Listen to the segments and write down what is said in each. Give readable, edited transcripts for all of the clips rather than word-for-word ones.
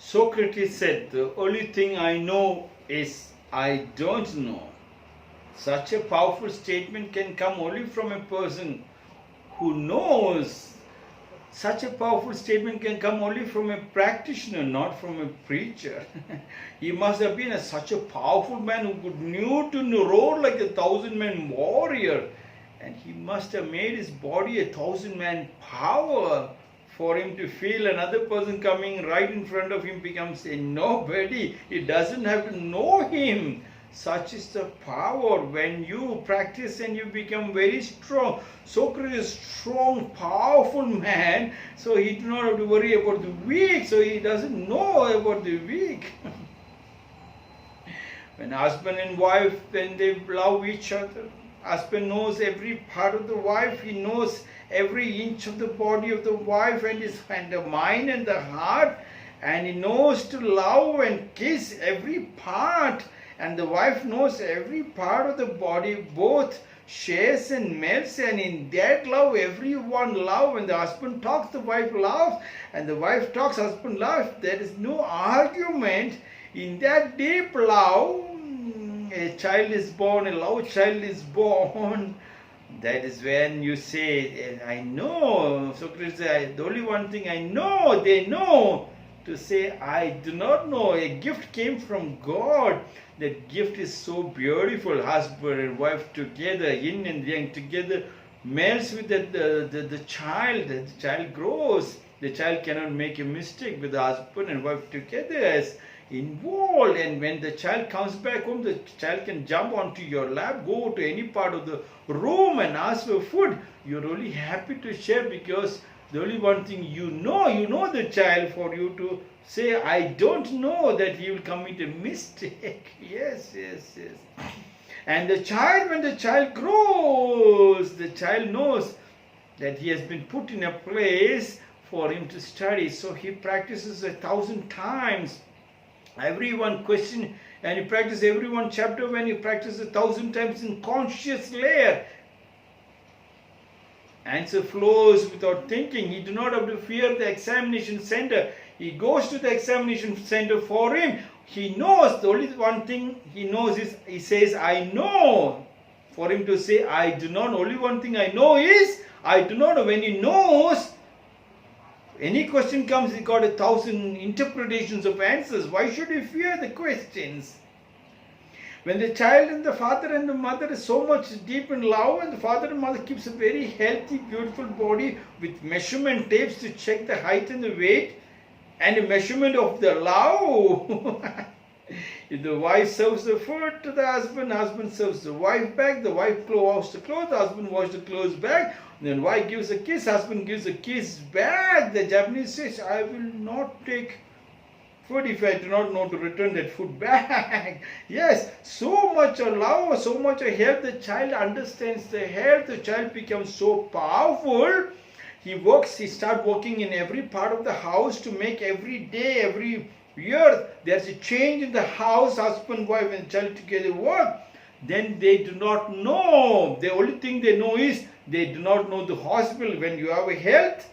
Socrates said, the only thing I know is I don't know. Such a powerful statement can come only from a person who knows. Such a powerful statement can come only from a practitioner, not from a preacher. He must have been such a powerful man who could knew roar like a 1,000-man warrior. And he must have made his body a 1,000-man power for him to feel another person coming right in front of him becomes a nobody. He doesn't have to know him. Such is the power when you practice and you become very strong. Socrates is a strong, powerful man, so he do not have to worry about the weak, so he doesn't know about the weak. When husband and wife, when they love each other, husband knows every part of the wife, he knows every inch of the body of the wife and the mind and the heart, and he knows to love and kiss every part, and the wife knows every part of the body, both shares and melts, and in that love everyone loves. When the husband talks, the wife laughs, and the wife talks, husband laughs. There is no argument. In that deep love, a child is born, a love child is born. That is when you say, I know. Socrates said, the only one thing I know, they know. To say, I do not know. A gift came from God. That gift is so beautiful. Husband and wife together, yin and yang together, melts with the child. The child grows. The child cannot make a mistake with the husband and wife together as involved. And when the child comes back home, the child can jump onto your lap, go to any part of the room and ask for food. You're really happy to share because the only one thing you know the child, for you to say, I don't know, that he will commit a mistake. Yes. And the child, when the child grows, the child knows that he has been put in a place for him to study. So he practices 1,000 times. Everyone question, and he practices every one chapter when he practices 1,000 times in conscious layer. Answer flows without thinking. He do not have to fear the examination center. He goes to the examination center for him. He knows, the only one thing he knows is, he says, I know. For him to say, I do not know. Only one thing I know is, I do not know. When he knows, any question comes, he got 1,000 interpretations of answers. Why should he fear the questions? When the child and the father and the mother is so much deep in love, and the father and mother keeps a very healthy, beautiful body with measurement tapes to check the height and the weight and the measurement of the love. If the wife serves the food to the husband, husband serves the wife back, the wife washes the clothes, the husband washes the clothes back, then wife gives a kiss, husband gives a kiss back. The Japanese says, I will not take food if I do not know to return that food back. Yes, so much love, so much help. The child understands the help. The child becomes so powerful. He starts working in every part of the house to make every day, every year, there's a change in the house, husband, wife and child together work. Then they do not know. The only thing they know is, they do not know the hospital. When you have a health,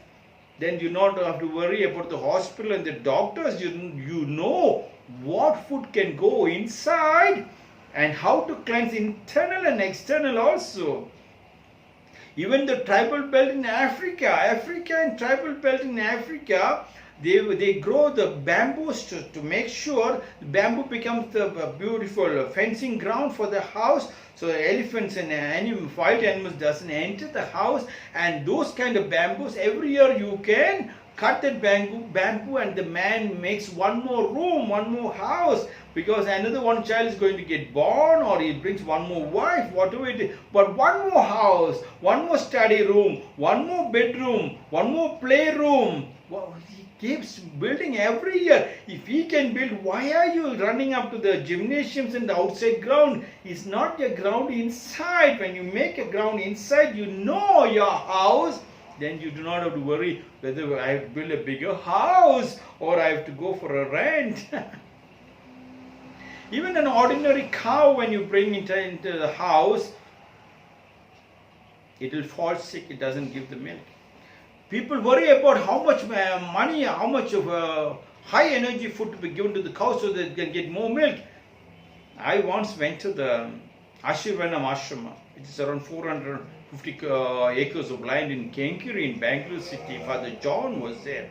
then you do not have to worry about the hospital and the doctors. You know what food can go inside and how to cleanse internal and external also. Even the tribal belt in Africa and tribal belt in Africa, they grow the bamboos to make sure the bamboo becomes the beautiful fencing ground for the house, so elephants and wild animals doesn't enter the house. And those kind of bamboos, every year you can cut that bamboo and the man makes one more room, one more house, because another one child is going to get born, or he brings one more wife, whatever it is. But one more house, one more study room, one more bedroom, one more playroom. Well, he keeps building every year. If he can build, why are you running up to the gymnasiums and the outside ground? It's not a ground inside. When you make a ground inside, you know your house. Then you do not have to worry whether I have to build a bigger house or I have to go for a rent. Even an ordinary cow, when you bring it into the house, it will fall sick, it doesn't give the milk. People worry about how much money, how much of high energy food to be given to the cow so that they can get more milk. I once went to the Ashirvanam Ashrama. It is around 450 acres of land in Kenkiri in Bangalore City. Father John was there.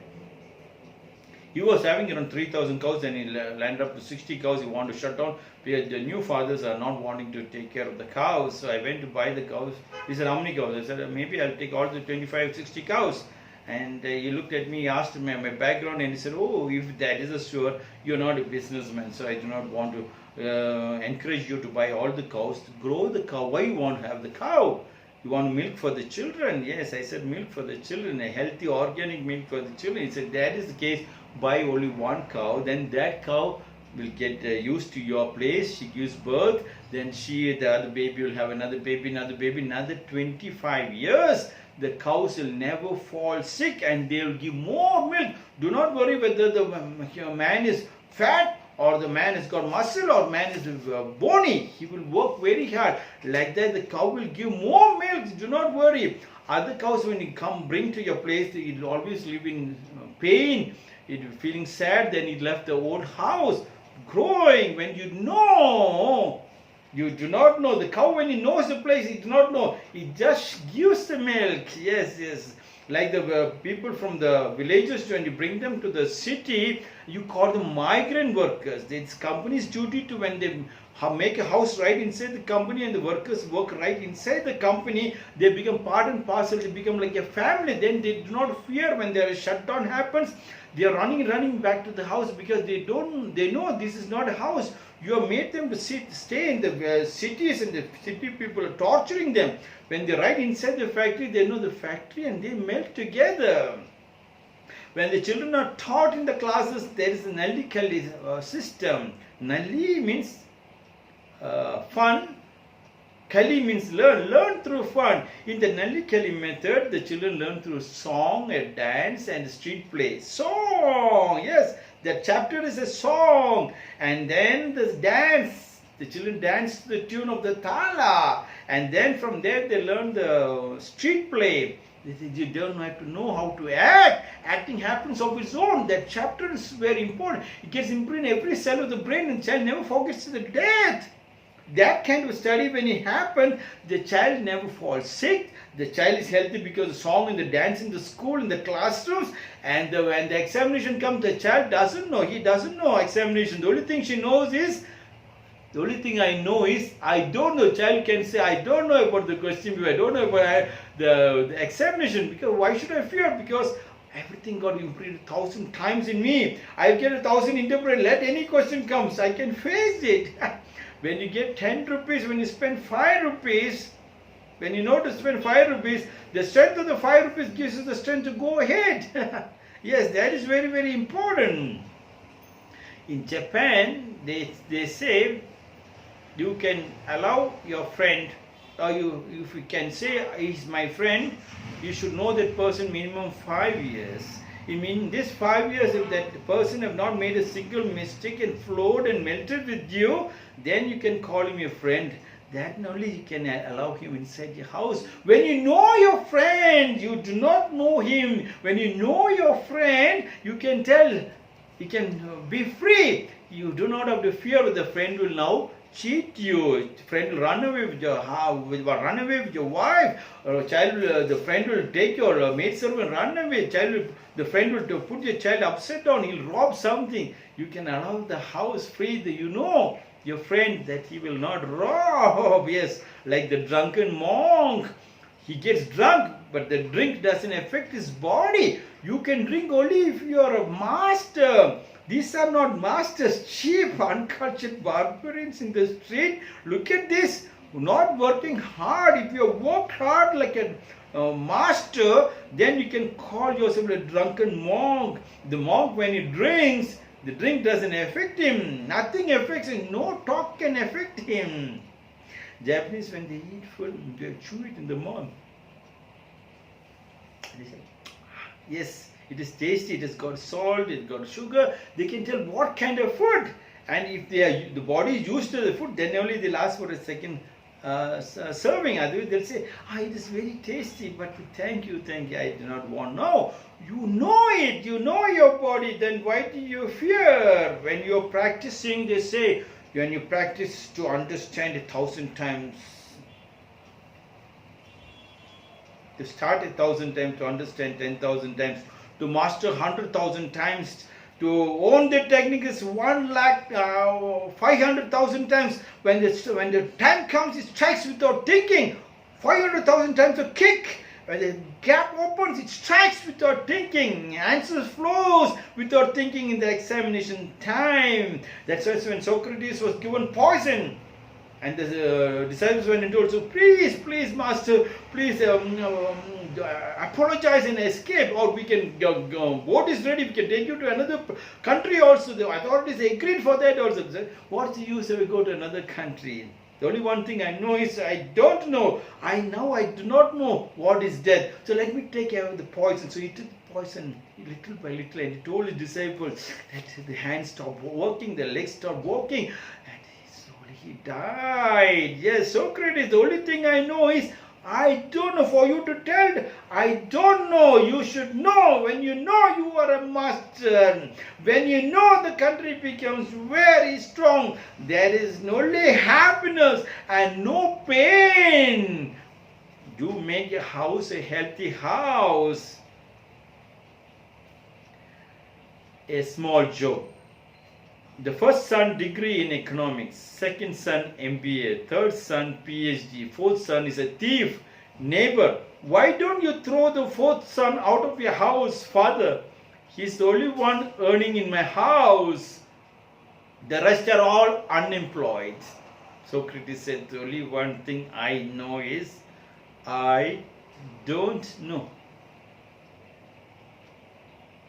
He was having around 3,000 cows and he landed up to 60 cows. He wanted to shut down because the new fathers are not wanting to take care of the cows. So I went to buy the cows. He said, how many cows? I said, maybe I'll take all the 25, 60 cows. And he looked at me, asked me my background, and he said, oh, if that is sure, you're not a businessman, so I do not want to encourage you to buy all the cows, to grow the cow. Why you want to have the cow? You want milk for the children? Yes, I said milk for the children, a healthy organic milk for the children. He said, that is the case, buy only one cow, then that cow will get used to your place. She gives birth, then the other baby will have another baby, another 25 years. The cows will never fall sick and they will give more milk. Do not worry whether the man is fat or the man has got muscle or man is bony. He will work very hard. Like that, the cow will give more milk. Do not worry. Other cows, when you bring to your place, it will always live in pain. It will feeling sad. Then it left the old house. Growing when you know. You do not know. The cow, when it knows the place, it do not know. It just gives the milk. Yes, yes. Like the people from the villages, when you bring them to the city, you call them migrant workers. It's company's duty to, when they make a house right inside the company and the workers work right inside the company, they become part and parcel. They become like a family. Then they do not fear when their shutdown happens. They are running back to the house because they know this is not a house. You have made them to stay in the cities, and the city people are torturing them. When they ride inside the factory, they know the factory and they melt together. When the children are taught in the classes, there is a Nalli Kalli system. Nalli means fun. Kali means learn through fun. In the Nalli Kali method, the children learn through song, a dance and street play. Song, yes, that chapter is a song. And then the dance, the children dance to the tune of the thala. And then from there they learn the street play. You don't have to know how to act. Acting happens of its own. That chapter is very important. It gets imprinted in every cell of the brain and child never forgets the death. That kind of study, when it happens, the child never falls sick. The child is healthy because the song and the dance in the school, in the classrooms, and when the examination comes, the child doesn't know. He doesn't know examination. The only thing she knows is, the only thing I know is, I don't know. Child can say, I don't know about the question, I don't know about the examination. Because why should I fear? Because everything got imprinted 1,000 times in me. I'll get 1,000 interpreted. Let any question comes, I can face it. When you get 10 rupees, when you spend 5 rupees, when you know to spend 5 rupees, the strength of the 5 rupees gives you the strength to go ahead. Yes, that is very, very important. In Japan, they say you can allow your friend, or if you can say he's my friend, you should know that person minimum 5 years. It means this 5 years, if that person have not made a single mistake and flowed and melted with you, then you can call him your friend. That only you can allow him inside your house. When you know your friend, you do not know him. When you know your friend, you can tell, he can be free. You do not have to fear that the friend will now cheat you. Friend will run away with your wife, or the friend will take your maidservant, run away. The friend will put your child upside down. He'll rob something. You can allow the house free. You know your friend that he will not rob. Yes, like the drunken monk. He gets drunk, but the drink doesn't affect his body. You can drink only if you are a master. These are not masters, cheap, uncultured barbarians in the street. Look at this, not working hard. If you have worked hard like a master, then you can call yourself a drunken monk. The monk, when he drinks, the drink doesn't affect him. Nothing affects him. No talk can affect him. Japanese, when they eat food, they chew it in the mouth. They say, yes, it is tasty, it has got salt, it got sugar. They can tell what kind of food. And if the body is used to the food, then only they'll ask for a second serving. They'll say, it is very tasty, but thank you, I do not want. No, you know it, you know your body, then why do you fear? When you're practicing, they say, when you practice to understand 1,000 times, to start 1,000 times, to understand 10,000 times, to master 100,000 times, to own the technique is 1,500,000 times. When the time comes, it strikes without thinking. 500,000 times a kick. When the gap opens, it strikes without thinking. Answers flows without thinking in the examination time. That's why when Socrates was given poison, and the disciples went and told, so please, master, please apologize and escape, or we can boat is ready, we can take you to another country also. The authorities agreed for that also. What's the use if we go to another country? The only one thing I know is I don't know. I do not know what is death. So let me take away the poison. So he took the poison little by little, and he told his disciples that the hands stopped working, the legs stopped working, and he died. Yes, Socrates, the only thing I know is I don't know. For you to tell, I don't know. You should know. When you know, you are a master. When you know, the country becomes very strong. There is only happiness and no pain. You make a house a healthy house. A small joke. The first son degree in economics, second son MBA, third son PhD, fourth son is a thief. Neighbor, why don't you throw the fourth son out of your house, father? He's the only one earning in my house. The rest are all unemployed. Socrates said, the only one thing I know is I don't know.